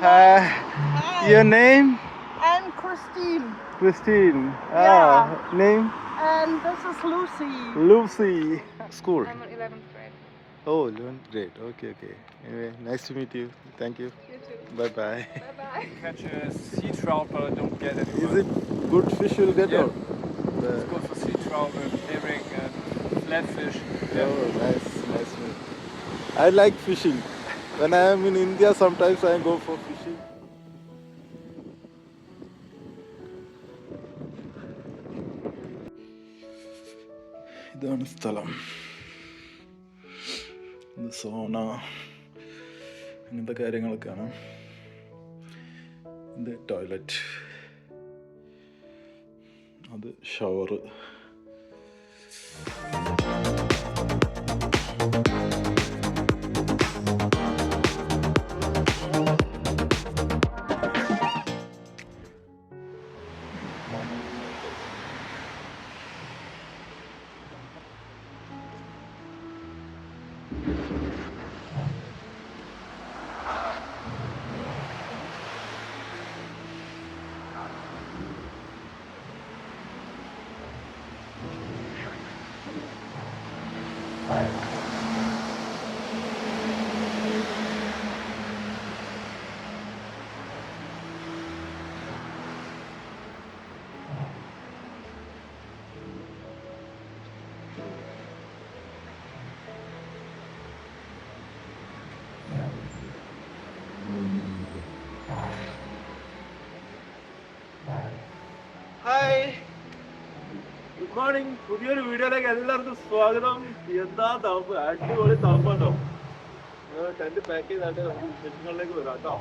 Hi. Your name? I'm Christine. Christine. Yeah. Name? And this is Lucy. Lucy. School. I'm on 11th grade. Oh, 11th grade. Okay. Anyway, nice to meet you. Thank you. You too. Bye. Bye-bye. Catch a sea trout, but I don't get it. Is it good fish you'll get? Yeah. Or? It's good for sea trout and herring and flatfish. Yeah. Oh, nice. I like fishing. When I am in India, sometimes I go for fishing. ഇതാണ് സ്ഥലം. ഇത് സോണ അങ്ങനത്തെ കാര്യങ്ങളൊക്കെയാണ്. ഇത് toilet, അത് shower. Hi, good morning. പുതിയൊരു വീഡിയോയിലേക്ക് എല്ലാവർക്കും സ്വാഗതം. എന്താ തണുപ്പ്, അടിപൊളി തണുപ്പാട്ടോ. ടെന്റ് പാക്ക് ചെയ്തായിട്ട് ലക്ഷ്യങ്ങളിലേക്ക് വരാം കേട്ടോ.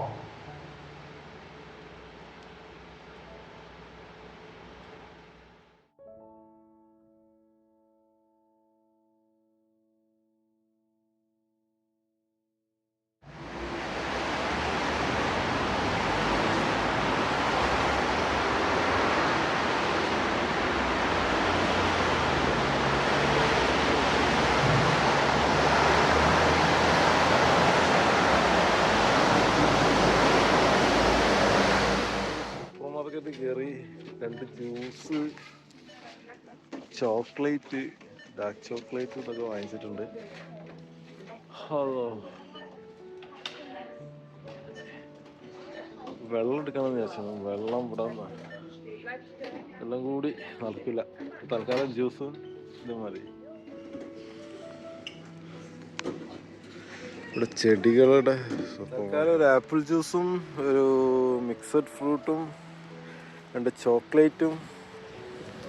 മാർക്കറ്റ് കയറി 2 ജ്യൂസ്, ചോക്ലേറ്റ്, ഡാർക്ക് ചോക്ലേറ്റ് ഇതൊക്കെ വാങ്ങിച്ചിട്ടുണ്ട്. വെള്ളം എടുക്കണമെന്ന് വിചാരിച്ചു. വെള്ളം ഇവിടെ എല്ലാം കൂടി നടക്കില്ല. തൽക്കാലം ജ്യൂസും ഇത് മതി. ഇവിടെ ചെടികളുടെ തൽക്കാലം ഒരു ആപ്പിൾ ജ്യൂസും ഒരു മിക്സഡ് ഫ്രൂട്ടും 2 ചോക്ലേറ്റും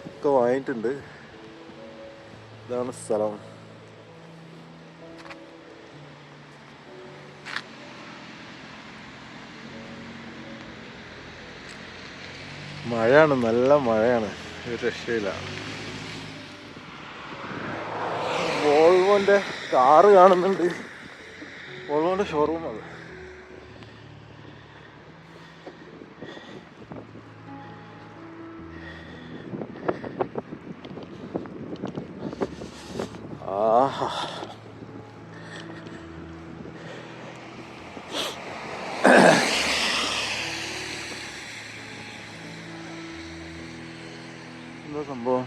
ഒക്കെ വാങ്ങിയിട്ടുണ്ട്. ഇതാണ് സ്ഥലം. മഴയാണ്, നല്ല മഴയാണ്, ഒരു രക്ഷയില്ല. വോൾവോൻ്റെ കാറ് കാണുന്നുണ്ട്. വോൾവോൻ്റെ ഷോറൂം അത്. ആഹാ, എന്താ സംഭവം?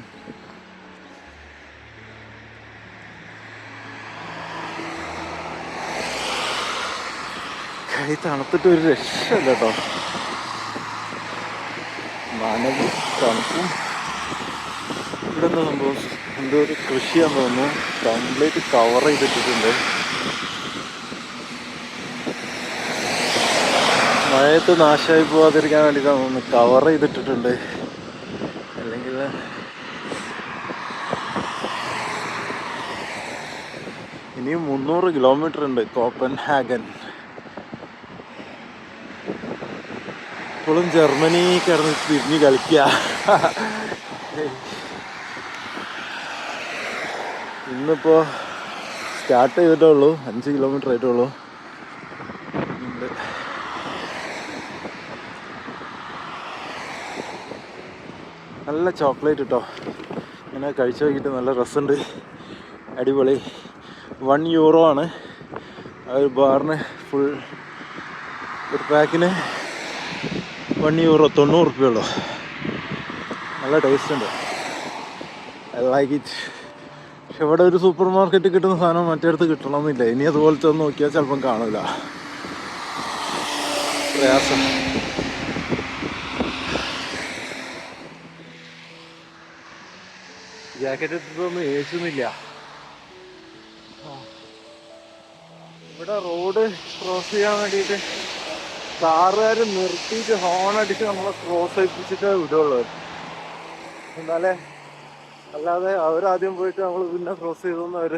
കൈ തണുത്തിട്ട് ഒരു രക്ഷയില്ല കേട്ടോ. നനവും തണുപ്പും. ഇവിടെ എന്താ സംഭവം? എന്തോ ഒരു കൃഷിയാന്ന് തോന്നുന്നു. കംപ്ലീറ്റ് കവർ ചെയ്തിട്ടിട്ടുണ്ട്. മഴയത്ത് നാശമായി പോകാതിരിക്കാൻ വേണ്ടിയിട്ടാണ് തോന്നുന്നു കവർ ചെയ്തിട്ടിട്ടുണ്ട്. അല്ലെങ്കിൽ ഇനിയും 300 കിലോമീറ്റർ ഉണ്ട് കോപ്പൻഹാഗൻ. ഇപ്പോഴും ജർമ്മനി കിടന്ന് തിരിഞ്ഞ് കളിക്കുക. ഇന്നിപ്പോൾ സ്റ്റാർട്ട് ചെയ്തിട്ടേ ഉള്ളൂ, 5 കിലോമീറ്റർ ആയിട്ടേ ഉള്ളൂ. നല്ല ചോക്ലേറ്റ് കേട്ടോ. ഇങ്ങനെ കഴിച്ചു നോക്കിയിട്ട് നല്ല രസമുണ്ട്, അടിപൊളി. €1 ആണ് ആ ഒരു ബാറിന് ഫുൾ ഒരു പാക്കിന് €1 90 ഉള്ളൂ. നല്ല ടേസ്റ്റ് ഉണ്ട്. I like it. പക്ഷെ ഇവിടെ ഒരു സൂപ്പർ മാർക്കറ്റിൽ കിട്ടുന്ന സാധനം മറ്റേടത്ത് കിട്ടണമെന്നില്ല. ഇനി അതുപോലത്തെ ഒന്ന് നോക്കിയാൽ ചിലപ്പം കാണില്ല. പ്രയാസം. ജാക്കറ്റ് ഇട്ടിട്ടൊന്നും ഏച്ചുന്നില്ല. ഇവിടെ റോഡ് ക്രോസ് ചെയ്യാൻ വേണ്ടിയിട്ട് കാറുകാർ നിർത്തിയിട്ട് ഹോൺ അടിച്ച് നമ്മളെ ക്രോസ് ചെയ്യിപ്പിച്ചിട്ടേ വിടുള്ളൂ. എന്നാലേ അല്ലാതെ അവരാദ്യം പോയിട്ട് നമ്മൾ പിന്നെ ക്രോസ് ചെയ്തൊന്നും അവർ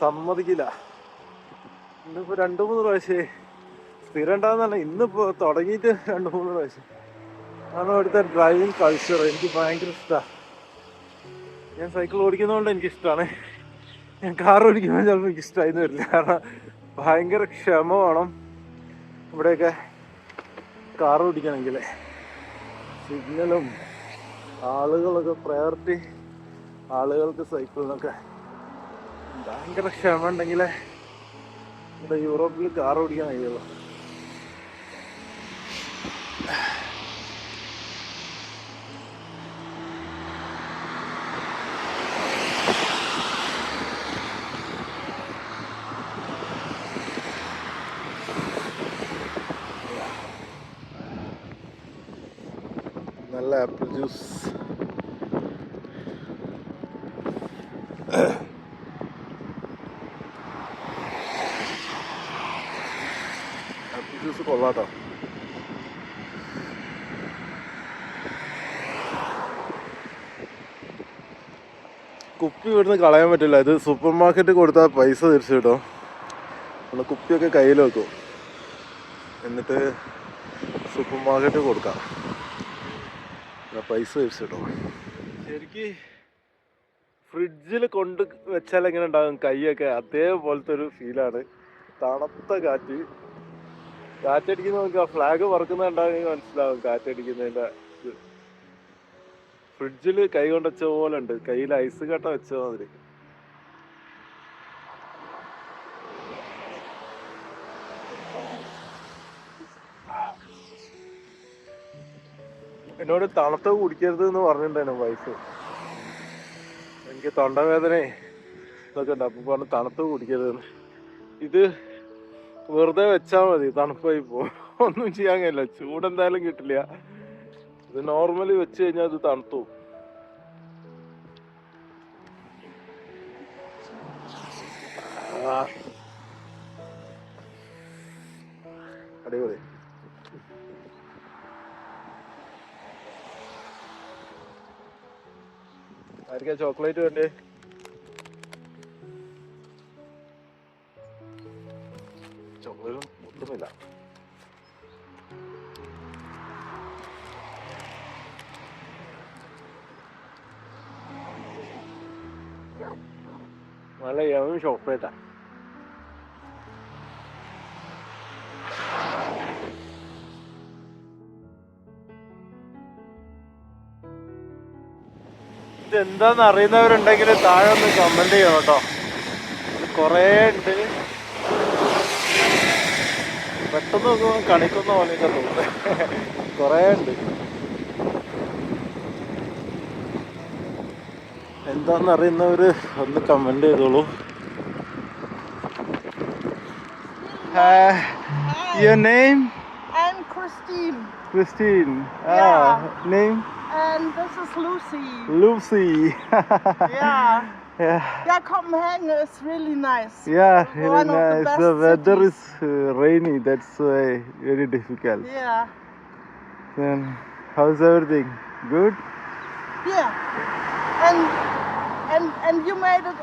സമ്മതിക്കില്ല. ഇന്നിപ്പോൾ 2-3 പ്രാവശ്യം സ്ഥിരം ഉണ്ടാകുന്നതല്ല, ഇന്നിപ്പോൾ തുടങ്ങിയിട്ട് 2-3 പ്രാവശ്യം. അതാണ് ഇവിടുത്തെ ഡ്രൈവിങ് കൾച്ചർ. എനിക്ക് ഭയങ്കര ഇഷ്ടമാണ്. ഞാൻ സൈക്കിൾ ഓടിക്കുന്നതുകൊണ്ട് എനിക്കിഷ്ടമാണ്. ഞാൻ കാർ ഓടിക്കുമ്പോൾ ചിലപ്പോൾ എനിക്കിഷ്ടമായിന്ന് വരില്ല. കാരണം ഭയങ്കര ക്ഷമ വേണം ഇവിടെയൊക്കെ കാർ ഓടിക്കണമെങ്കിൽ. സിഗ്നലും ആളുകളൊക്കെ പ്രയോറിറ്റി ആളുകൾക്ക് സൈക്കിളിനൊക്കെ ഭയങ്കര ക്ഷമ ഉണ്ടെങ്കിലേ ഇവിടെ യൂറോപ്പിൽ കാർ ഓടിക്കാൻ കഴിയുള്ളൂ. നല്ല ആപ്പിൾ ജ്യൂസ്. ആപ്പിൾ ജ്യൂസ് കൊള്ളാട്ടോ. കുപ്പി ഇവിടുന്ന് കളയാൻ പറ്റില്ല. ഇത് സൂപ്പർ മാർക്കറ്റിൽ കൊടുത്താൽ പൈസ തിരിച്ചു കിട്ടും. നമ്മൾ കുപ്പിയൊക്കെ കയ്യിൽ വെക്കും, എന്നിട്ട് സൂപ്പർ മാർക്കറ്റിൽ കൊടുക്കാം, പൈസ തിരിച്ചു കിട്ടും. ശരിക്ക് ഫ്രിഡ്ജിൽ കൊണ്ട് വെച്ചാൽ എങ്ങനെ ഉണ്ടാകും കൈയൊക്കെ, അതേപോലത്തെ ഒരു ഫീലാണ്. തണുത്ത കാറ്റടിക്കുന്ന നോക്കുക. ഫ്ലാഗ് പറക്കുന്ന ഉണ്ടാകുമെങ്കിൽ മനസ്സിലാവും കാറ്റടിക്കുന്നതിൻ്റെ ഇത്. ഫ്രിഡ്ജിൽ കൈ കൊണ്ട് വെച്ച പോലെ ഉണ്ട്, കയ്യിൽ ഐസ് കട്ട വെച്ച മാതിരി. എന്നോട് തണുത്ത കുടിക്കരുത് എന്ന് പറഞ്ഞിട്ടുണ്ടായിരുന്നു വൈഫ്. എനിക്ക് തൊണ്ടവേദന ഇതൊക്കെ ഉണ്ട്, അപ്പം പറഞ്ഞ് തണുത്ത് കുടിക്കരുതെന്ന്. ഇത് വെറുതെ വെച്ചാൽ മതി, തണുപ്പായി പോകും. ഒന്നും ചെയ്യാൻ കഴിയില്ല, ചൂടെന്തായാലും കിട്ടില്ല. ഇത് നോർമലി വെച്ച് കഴിഞ്ഞാൽ ഇത് തണുത്തു. അടിപൊളി. ആയിരിക്കാം ചോക്ലേറ്റ് വേണ്ടേ? ചോക്ലേറ്റും ഒട്ടുമില്ല. നല്ല യമ്മി ചോക്ലേറ്റാ. ഇതെന്താന്ന് അറിയുന്നവരുണ്ടെങ്കിൽ താഴെ ഒന്ന് കമന്റ് ചെയ്യണം കേട്ടോ. കുറേ ഉണ്ട്, പെട്ടെന്ന് നോക്കുമ്പോൾ കണിക്കുന്ന പോലെയൊക്കെ തോന്നുന്നത്. കുറേ ഉണ്ട്. എന്താന്ന് അറിയുന്നവര് ഒന്ന് കമന്റ് ചെയ്തോളൂ. Your name? I'm Christine. Christine. Yeah. Name? And this is Lucy. Lucy. Yeah. Yeah. Yeah, Copenhagen is really nice. Yeah, really One of the nice. best The weather cities. is rainy. That's why very difficult. Yeah. Then how's everything? Good? Yeah. And you made it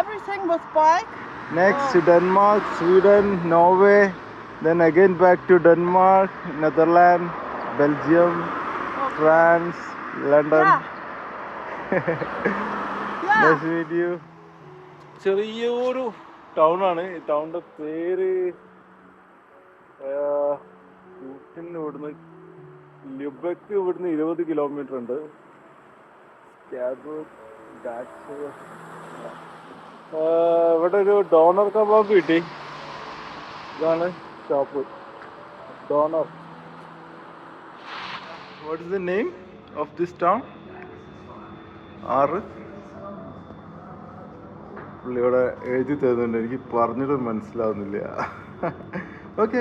everything with bike? Next to Denmark, Sweden, Norway, then again back to Denmark, Netherlands, Belgium, France, London. Yeah. Yeah. Nice to meet you. ചെറിയൊരു town ആണ്. ഈ ടൗണിന്റെ പേര് ഇവിടുന്ന് ലുബക്ക് ഇവിടുന്ന് 20 kilometre ഉണ്ട്. ഇവിടെ ഒരു donor kebab കിട്ടി. ഇതാണ് shop. Donor. What is the name of this town? ആറ് പുള്ളിയോടെ എഴുതി തരുന്നുണ്ട്, എനിക്ക് പറഞ്ഞിട്ട് മനസ്സിലാവുന്നില്ല. Okay,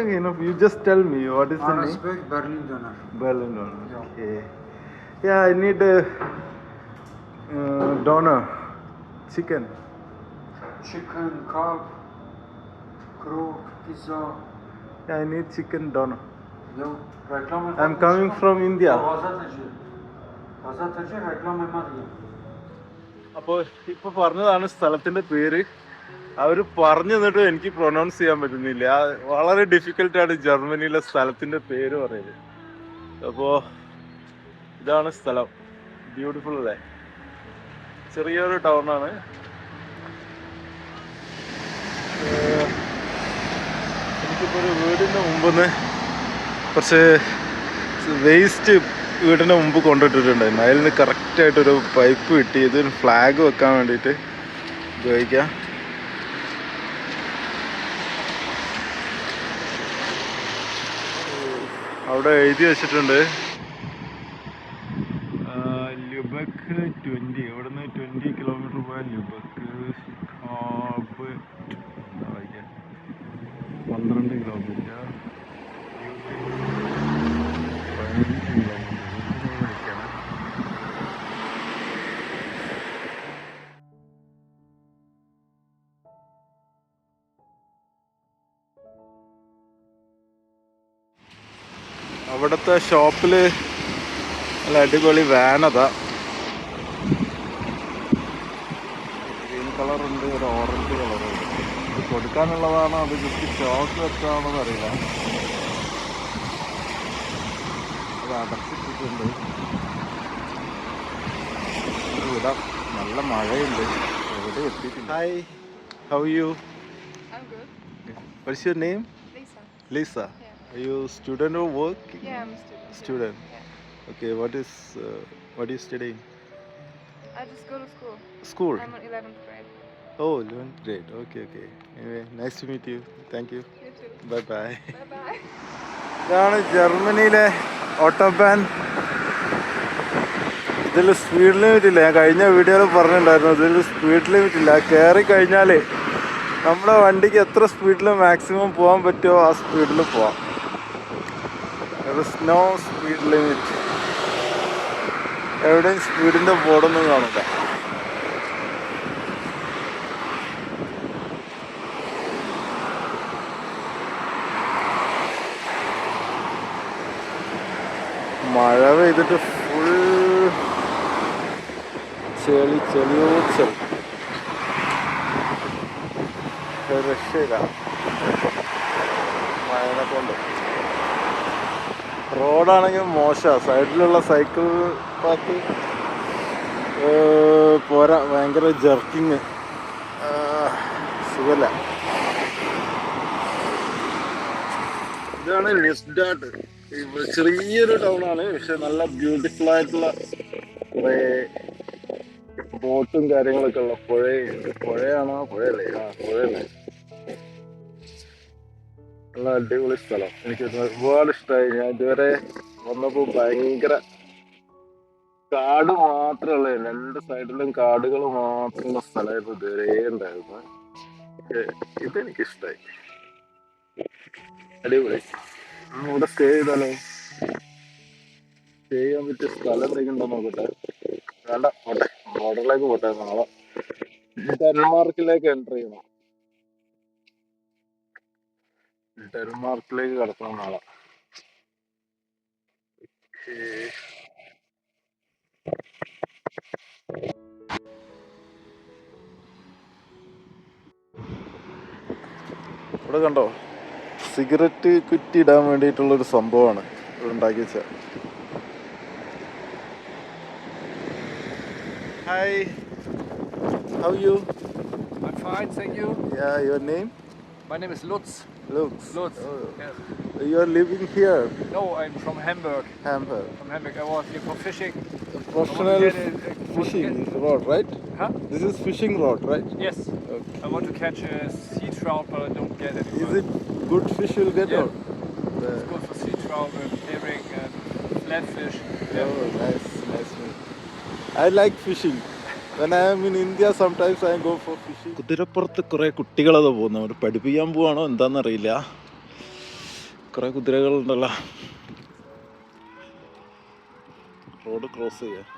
you just tell me what is the name? Arnsberg, Berlin Döner. Berlin donor. Okay. Yeah, I need donor, chicken. Chicken, Kalb, Krog, Pizza. Yeah, I need chicken donor. Yo, reklam I'm coming from India. Gazeteci reklam yapmadı. അപ്പോൾ ഇപ്പോൾ പറഞ്ഞതാണ് സ്ഥലത്തിൻ്റെ പേര്. അവർ പറഞ്ഞു തന്നിട്ട് എനിക്ക് pronounce ചെയ്യാൻ പറ്റുന്നില്ല. വളരെ ഡിഫിക്കൽട്ടാണ് ജർമ്മനിയിലെ സ്ഥലത്തിൻ്റെ പേര് പറയുന്നത്. അപ്പോൾ ഇതാണ് സ്ഥലം. ബ്യൂട്ടിഫുൾ അല്ലേ? ചെറിയൊരു ടൗണാണ്. എനിക്കിപ്പോൾ ഒരു വീടിൻ്റെ മുമ്പിന്ന് കുറച്ച് വേസ്റ്റ് വീടിൻ്റെ മുമ്പ് കൊണ്ടിട്ടിട്ടുണ്ടായിരുന്നു. അതിൽ നിന്ന് കറക്റ്റായിട്ടൊരു പൈപ്പ് കിട്ടി. ഇതൊരു ഫ്ലാഗ് വെക്കാൻ വേണ്ടിയിട്ട് ഉപയോഗിക്കാം. അവിടെ എഴുതി വെച്ചിട്ടുണ്ട് ലുബക്ക് 20. ഇവിടെ നിന്ന് 20 കിലോമീറ്റർ പോയാൽ ലുബക്ക്. ഷിക്കാബ് 12 കിലോമീറ്റർ. 15 കിലോമീറ്റർ. അവിടുത്തെ ഷോപ്പിൽ നല്ല അടിപൊളി വാനതാ. ഗ്രീൻ കളറുണ്ട്, ഒരു ഓറഞ്ച് കളറുണ്ട്. ഇത് കൊടുക്കാനുള്ളതാണോ അത് ജസ്റ്റ് സ്റ്റോക്ക് വെച്ചാണോ എന്നറിയില്ല. അത് അടച്ചിട്ടിട്ടുണ്ട്. ഇവിടെ നല്ല മഴയുണ്ട്. എവിടെ എത്തിയിട്ടില്ല. Hi, how you? I'm good. What's your name? Lisa. Lisa. Yeah. Are you student or work? Yeah, I'm a student. Student. Yeah. Okay, what are you studying? I just go to school. School. I'm on 11th grade. Oh, 11th grade. Okay. Anyway, nice to meet you. Thank you. You too. Bye bye. Bye bye. ഇതാണ് ജർമ്മനിയിലെ autobahn. ഇതിൽ speed limit ഇല്ല. ഞാൻ കഴിഞ്ഞ വീഡിയോയിൽ പറഞ്ഞിട്ടുണ്ടായിരുന്നു, ഇതിൽ speed limit ഇല്ല. കയറി കഴിഞ്ഞാൽ നമ്മുടെ വണ്ടിക്ക് എത്ര സ്പീഡിൽ മാക്സിമം പോകാൻ പറ്റുമോ ആ സ്പീഡിൽ പോവാം. No speed limit. എവിടെയും സ്പീഡിൻ്റെ ബോർഡൊന്നും കാണില്ല. മഴ പെയ്തിട്ട് ഫുൾ ചെളിയോ ചെളി. രക്ഷയില്ല മഴനെ കൊണ്ട്. റോഡാണെങ്കിൽ മോശമാണ്. സൈഡിലുള്ള സൈക്കിൾ പാത്ത് പോരാ, ഭയങ്കര ജർക്കിങ്. സുഖല്ല. ഇതാണ് ന്യൂസ്ഡാട്ട്. ചെറിയൊരു ടൗണാണ്, പക്ഷെ നല്ല ബ്യൂട്ടിഫുൾ ആയിട്ടുള്ള കുറേ ബോട്ടും കാര്യങ്ങളൊക്കെ ഉള്ള പുഴയാണോ? പുഴയല്ലേ? പുഴയല്ലേ. നല്ല അടിപൊളി സ്ഥലം. എനിക്ക് ഒരുപാട് ഇഷ്ടമായി. ഞാൻ ഇതുവരെ വന്നപ്പോൾ ഭയങ്കര കാട് മാത്രമുള്ള, രണ്ട് സൈഡിലും കാടുകൾ മാത്രമുള്ള സ്ഥലമായിരുന്നു ഇതുവരെ ഉണ്ടായിരുന്നു. ഇതെനിക്കിഷ്ടായി. അടിപൊളി. ഇവിടെ സ്റ്റേ ചെയ്താലോ? സ്റ്റേ ചെയ്യാൻ പറ്റിയ സ്ഥലം എന്തെങ്കിലും ഉണ്ടോ നോക്കട്ടെ. വേണ്ട, പോട്ടെ. ബോർഡറിലേക്ക് പോട്ടെ. നാളെ ഡെൻമാർക്കിലേക്ക് എൻ്റർ ചെയ്യണം. ഡെൻമാർക്കിലേക്ക് കടക്കണം നാളെ. ഇവിടെ കണ്ടോ, സിഗരറ്റ് കുറ്റി ഇടാൻ വേണ്ടിയിട്ടുള്ളൊരു സംഭവമാണ് ഇവിടെ ഉണ്ടാക്കി വെച്ചാൽ. Hi, how you? I'm fine, thank you. Yeah, your name? My name is Lutz. Lutz. Lutz. Oh. Yes. You are living here, No, I'm from Hamburg. Hamburg. From Hamburg. I was here for fishing. Professional I want to get a- fishing rod, right? Huh? This is fishing rod, right? Yes. Okay. I want to catch a sea trout, but I don't get it. Is it good fish you'll get? Yeah. Or? It's good for sea trout and herring and flatfish. Yeah. Oh, nice. I like fishing. When I am in India, sometimes I go for fishing. കുതിരപ്പുറത്ത് കുറെ കുട്ടികളത് പോകുന്നു. അവർ പഠിപ്പിക്കാൻ പോവാണോ എന്താണെന്നറിയില്ല. കുറെ കുതിരകളുണ്ടല്ലോ. Road cross ചെയ്യാം.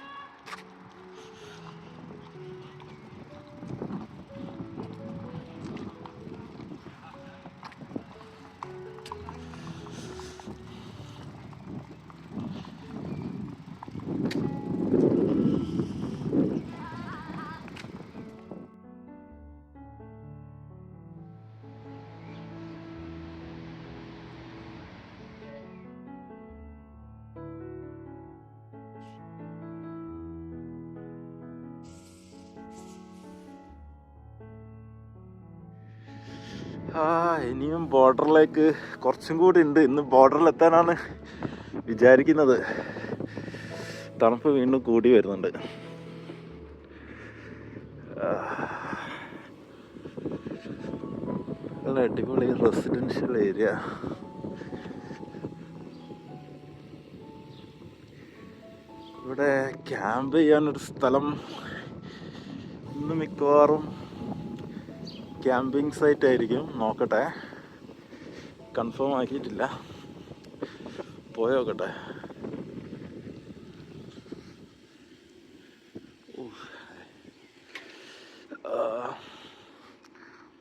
ഇനിയും ബോർഡറിലേക്ക് കുറച്ചും കൂടി ഉണ്ട്. ഇന്ന് ബോർഡറിൽ എത്താനാണ് വിചാരിക്കുന്നത്. തണുപ്പ് വീണ്ടും കൂടി വരുന്നുണ്ട്. നല്ല അടിപൊളി റെസിഡൻഷ്യൽ ഏരിയ. ഇവിടെ ക്യാമ്പ് ചെയ്യാനൊരു സ്ഥലം ഇന്ന് മിക്കവാറും ക്യാമ്പിംഗ് സൈറ്റ് ആയിരിക്കും. നോക്കട്ടെ, കൺഫേം ആക്കിയിട്ടില്ല. പോയോക്കട്ടെ.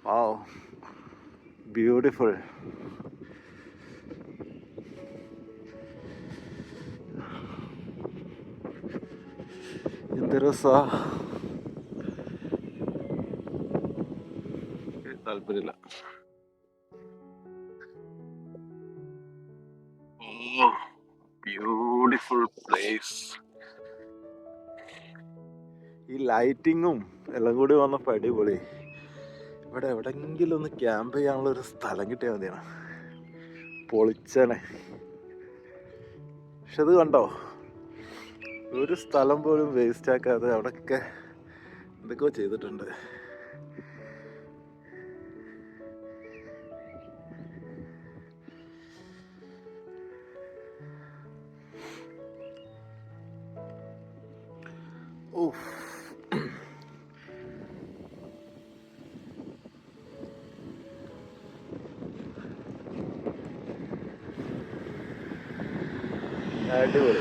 വാവ്, ബ്യൂട്ടിഫുൾ. എന്ത് രസാ. താല്പര്യമില്ല. Beautiful place. ഈ ലൈറ്റിങ്ങും എല്ലാം കൂടി വന്നപ്പോൾ അടിപൊളി. ഇവിടെ എവിടെങ്കിലും ഒന്ന് ക്യാമ്പ് ചെയ്യാനുള്ള ഒരു സ്ഥലം കിട്ടിയാൽ മതിയാണ്. പൊളിച്ചനെ. പക്ഷെ അത് കണ്ടോ, ഒരു സ്ഥലം പോലും വേസ്റ്റ് ആക്കാതെ അവിടെയൊക്കെ എന്തൊക്കെയോ ചെയ്തിട്ടുണ്ട്. അടിപൊളി.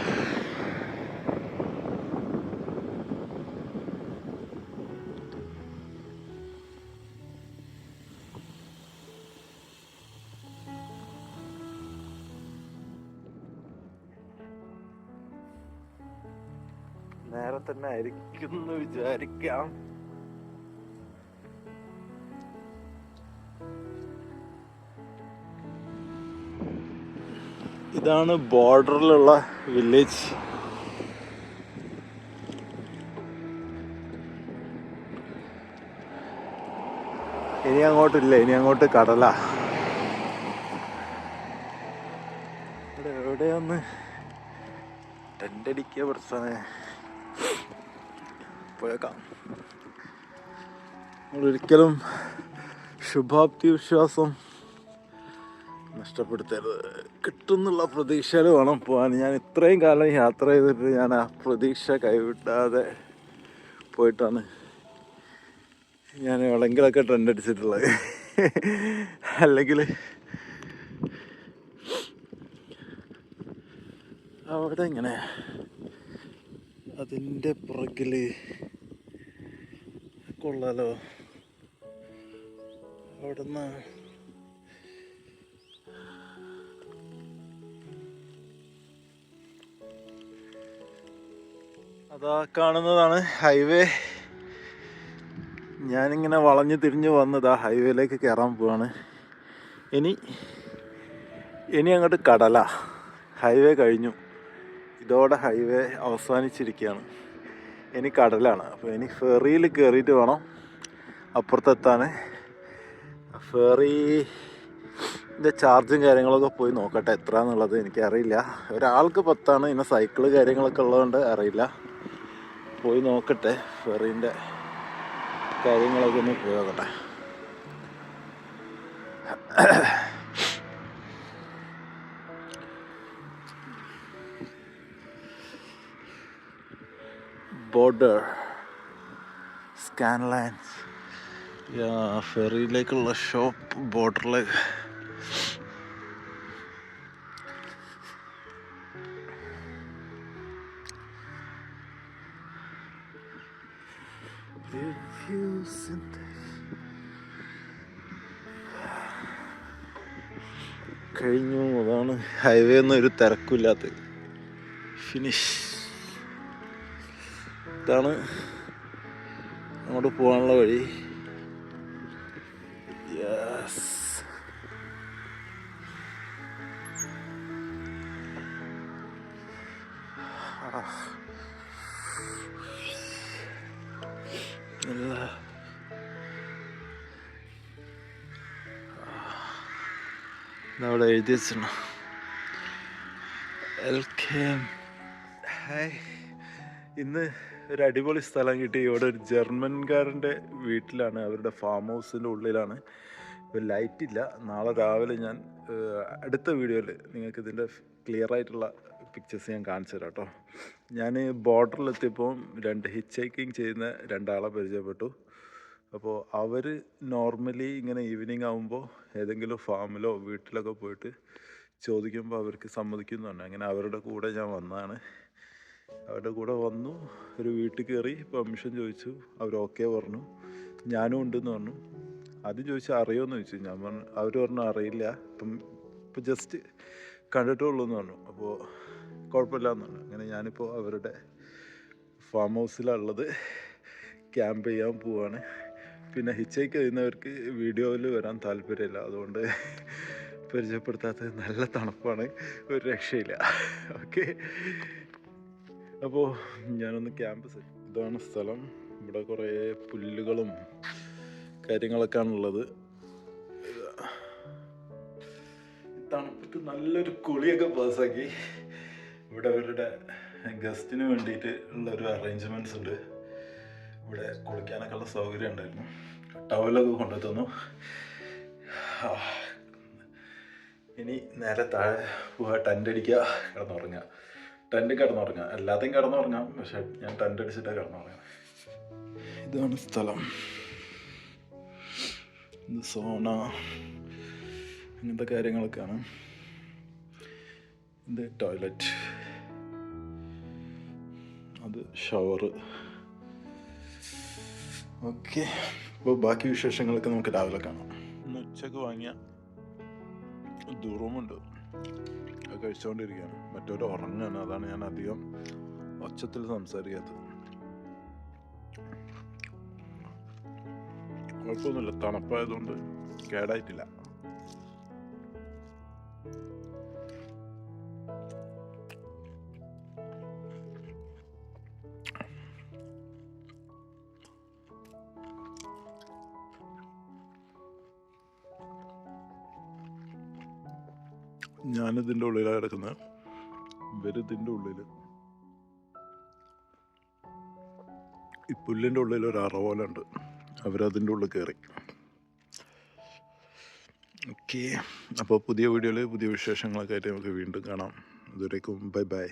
നേരെ തന്നെ ആയിരിക്കും എന്ന് വിചാരിക്കാം. ഇതാണ് ബോർഡറിലുള്ള വില്ലേജ്. ഇനി അങ്ങോട്ടില്ല, ഇനി അങ്ങോട്ട് കടല. ഇവിടെ എവിടെയൊന്ന് ടെൻ്റടിക്കുക പ്രശ്നമേ. പോയേക്കാം. നമ്മളൊരിക്കലും ശുഭാപ്തി വിശ്വാസം നഷ്ടപ്പെടുത്തരുത്. കിട്ടുന്നുള്ള പ്രതീക്ഷയിൽ വേണം പോകാൻ. ഞാൻ ഇത്രയും കാലം യാത്ര ചെയ്തിട്ട് ഞാൻ ആ പ്രതീക്ഷ കൈവിട്ടാതെ പോയിട്ടാണ് ഞാൻ എവിടെങ്കിലൊക്കെ ട്രെൻഡ് അടിച്ചിട്ടുള്ളത്. അല്ലെങ്കിൽ അവിടെ ഇങ്ങനെ അതിൻ്റെ പുറകിൽ കൊള്ളാലോ. അവിടുന്ന് അതാ കാണുന്നതാണ് ഹൈവേ. ഞാനിങ്ങനെ വളഞ്ഞു തിരിഞ്ഞ് വന്നതാ ഹൈവേയിലേക്ക് കയറാൻ പോവാണ്. ഇനി അങ്ങോട്ട് കടല. ഹൈവേ കഴിഞ്ഞു. ഇതോടെ ഹൈവേ അവസാനിച്ചിരിക്കുകയാണ്. ഇനി കടലാണ്. അപ്പോൾ ഇനി ഫെറിയിൽ കയറിയിട്ട് വേണം അപ്പുറത്തെത്താൻ. ഫെറിൻ്റെ ചാർജും കാര്യങ്ങളൊക്കെ പോയി നോക്കട്ടെ എത്ര എന്നുള്ളത് എനിക്കറിയില്ല. ഒരാൾക്ക് 10 ഇങ്ങനെ സൈക്കിള് കാര്യങ്ങളൊക്കെ ഉള്ളതുകൊണ്ട് അറിയില്ല. പോയി നോക്കട്ടെ, ഫെറിൻ്റെ കാര്യങ്ങളൊക്കെ ഒന്ന് പോയി നോക്കട്ടെ. ബോർഡർ സ്കാൻ ലൈൻസ് ഫെറിയിലേക്കുള്ള ഷോപ്പ് ബോർഡറിലേക്ക്. കഴിഞ്ഞു. അതാണ് ഹൈവേ ഒന്നും ഒരു തിരക്കില്ലാത്ത ഫിനിഷ്. ഇതാണ് അങ്ങോട്ട് പോകാനുള്ള വഴി. യെസ്, അവിടെ എഴുതി വെച്ചിട്ടുണ്ട് LKM. ഹായ്, ഇന്ന് ഒരു അടിപൊളി സ്ഥലം കിട്ടി. ഇവിടെ ഒരു ജർമ്മൻകാരൻ്റെ വീട്ടിലാണ്, അവരുടെ ഫാം ഹൗസിൻ്റെ ഉള്ളിലാണ്. ഇപ്പോൾ ലൈറ്റില്ല. നാളെ രാവിലെ ഞാൻ അടുത്ത വീഡിയോയിൽ നിങ്ങൾക്ക് ഇതിൻ്റെ ക്ലിയർ ആയിട്ടുള്ള പിക്ചേഴ്സ് ഞാൻ കാണിച്ചു തരാം കേട്ടോ. ഞാൻ ബോർഡറിലെത്തിയപ്പോൾ 2 ഹിച്ച് ഹൈക്കിങ് ചെയ്യുന്ന 2 ആളെ പരിചയപ്പെട്ടു. അപ്പോൾ അവർ നോർമലി ഇങ്ങനെ ഈവനിങ് ആകുമ്പോൾ ഏതെങ്കിലും ഫാമിലോ വീട്ടിലൊക്കെ പോയിട്ട് ചോദിക്കുമ്പോൾ അവർക്ക് സമ്മതിക്കുന്നു പറഞ്ഞു. അങ്ങനെ അവരുടെ കൂടെ ഞാൻ വന്നതാണ്. അവരുടെ കൂടെ വന്നു, ഒരു വീട്ടിൽ കയറി പെർമിഷൻ ചോദിച്ചു. അവർ ഓക്കെ പറഞ്ഞു. ഞാനും ഉണ്ടെന്ന് പറഞ്ഞു. ആദ്യം ചോദിച്ചാൽ അറിയുമെന്ന് ചോദിച്ചു. ഞാൻ പറഞ്ഞു, അവർ പറഞ്ഞു അറിയില്ല, ഇപ്പം ജസ്റ്റ് കണ്ടിട്ടേ ഉള്ളൂ എന്ന് പറഞ്ഞു. അപ്പോൾ കുഴപ്പമില്ല എന്ന് പറഞ്ഞു. അങ്ങനെ ഞാനിപ്പോൾ അവരുടെ ഫാം ഹൗസിലുള്ളത്. ക്യാമ്പ് ചെയ്യാൻ പോവാണ്. പിന്നെ ഹിച്ചൈക്ക് ചെയ്യുന്നവർക്ക് വീഡിയോയിൽ വരാൻ താല്പര്യമില്ല, അതുകൊണ്ട് പരിചയപ്പെടുത്താത്തത്. നല്ല തണുപ്പാണ്, ഒരു രക്ഷയില്ല. ഓക്കെ, അപ്പോൾ ഞാനൊന്ന് ക്യാമ്പ് സെറ്റ്. ഇതാണ് സ്ഥലം. ഇവിടെ കുറേ പുല്ലുകളും കാര്യങ്ങളൊക്കെയാണുള്ളത്. തണുപ്പത്ത് നല്ലൊരു കുളിയൊക്കെ പാസ്സാക്കി. ഇവിടെ അവരുടെ ഗസ്റ്റിന് വേണ്ടിയിട്ട് ഉള്ളൊരു അറേഞ്ച്മെൻറ്റ്സ് ഉണ്ട്. ഇവിടെ കുളിക്കാനൊക്കെ ഉള്ള സൗകര്യം ഉണ്ടായിരുന്നു. ടവലൊക്കെ കൊണ്ടു തന്നു. ഇനി നേരെ താഴെ പോവുക, ടെൻ്റ് അടിക്കുക, കിടന്നുറങ്ങുക. ടെൻ്റ് കിടന്നുറങ്ങുക, എല്ലാத்தைയും കിടന്നുറങ്ങാം, പക്ഷെ ഞാൻ ടെൻ്റ് അടിച്ചിട്ടാണ് കിടന്നുറങ്ങുക. ഇതാണ് സ്ഥലം. ഇത് സോണ, അങ്ങനത്തെ കാര്യങ്ങളൊക്കെയാണ്. ഇത് ടോയ്ലറ്റ്, അത് ഷവറ്. ഓക്കെ, അപ്പോൾ ബാക്കി വിശേഷങ്ങളൊക്കെ നമുക്ക് രാവിലെ കാണാം. ഇന്ന് ഉച്ചക്ക് വാങ്ങിയ ദൂരമുണ്ട്, അത് കഴിച്ചുകൊണ്ടിരിക്കുകയാണ്. മറ്റൊരു ഉറങ്ങാണ്, അതാണ് ഞാൻ അധികം ഒച്ചത്തിൽ സംസാരിക്കാത്തത്. കുഴപ്പമൊന്നുമില്ല, തണുപ്പായതുകൊണ്ട് കേടായിട്ടില്ല. ഞാനിതിൻ്റെ ഉള്ളിലാണ് കിടക്കുന്നത്, ഇവരിതിൻ്റെ ഉള്ളിൽ. ഈ പുല്ലിൻ്റെ ഉള്ളിൽ ഒരു അറ പോലെ ഉണ്ട്, അവരതിൻ്റെ ഉള്ളിൽ കയറി. ഓക്കെ, അപ്പോൾ പുതിയ വീഡിയോയിൽ പുതിയ വിശേഷങ്ങളൊക്കെ ആയിട്ട് നമുക്ക് വീണ്ടും കാണാം. അതുവരേക്കും ബൈ ബൈ.